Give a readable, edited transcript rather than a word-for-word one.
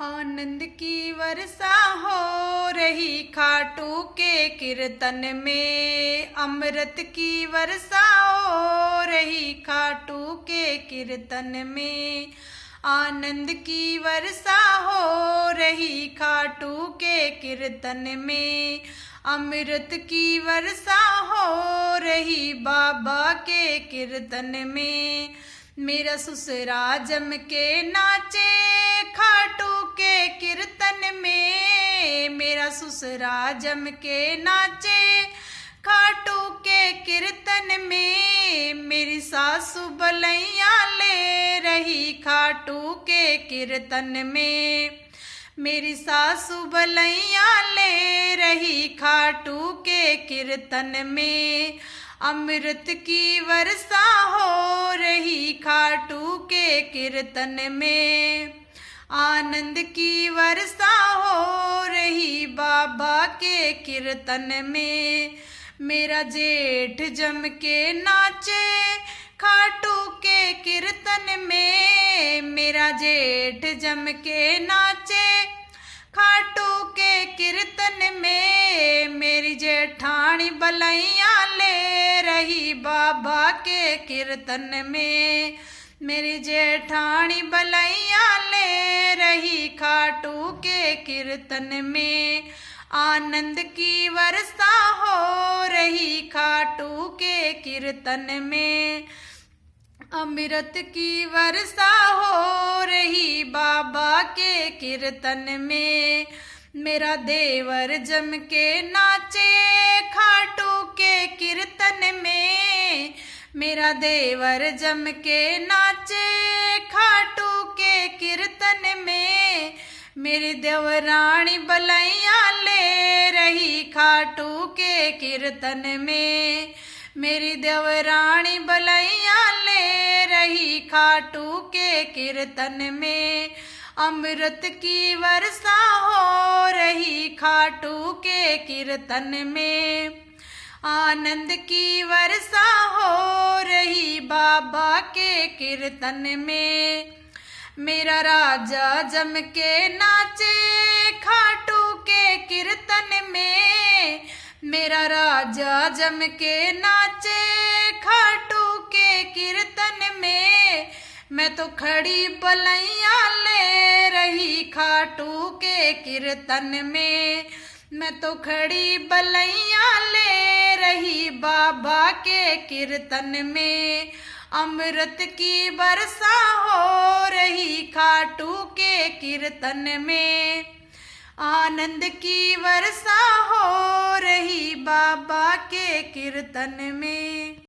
आनंद की वर्षा हो रही खाटू के कीर्तन में। अमृत की वर्षा हो रही खाटू के कीर्तन में। आनंद की वर्षा हो रही खाटू के कीर्तन में। अमृत की वर्षा हो रही बाबा के कीर्तन में। मेरा ससुरा जम के नाचे खाटू के कीर्तन में। मेरा ससुरा जम के नाचे खाटू के कीर्तन में। मेरी सासू बलैया ले रही खाटू के कीर्तन में। मेरी सासू बलैया ले रही खाटू के कीर्तन में। अमृत की वर्षा हो रही खाटू के कीर्तन में। आनंद की वर्षा हो रही बाबा के कीर्तन में। मेरा जेठ जम के नाचे खाटू के कीर्तन में। मेरा जेठ जम के नाचे खाटू के कीर्तन में। मेरी जेठानी बलैया ले रही बाबा के कीर्तन में। मेरी जेठानी बलैया ले रही खाटू के कीर्तन में। आनंद की वर्षा हो रही खाटू के कीर्तन में। अमृत की वर्षा हो रही बाबा के कीर्तन में। मेरा देवर जम के नाचे खाटू के कीर्तन में। मेरा देवर जम के नाचे खाटू के कीर्तन में। मेरी देवरानी बलैया ले रही खाटू के कीर्तन में। मेरी देवरानी बलैया ले रही खाटू के कीर्तन में। अमृत की वर्षा हो रही खाटू के कीर्तन में। आनंद की वर्षा हो रही बाबा के कीर्तन में। मेरा राजा जम के नाचे खाटू के कीर्तन में। मेरा राजा जम के नाचे खाटू के कीर्तन में। मैं तो खड़ी बलैया ले रही खाटू के कीर्तन में। मैं तो खड़ी बलैया ले रही बाबा के कीर्तन में। अमृत की वर्षा हो रही खाटू के कीर्तन में। आनंद की वर्षा हो रही बाबा के कीर्तन में।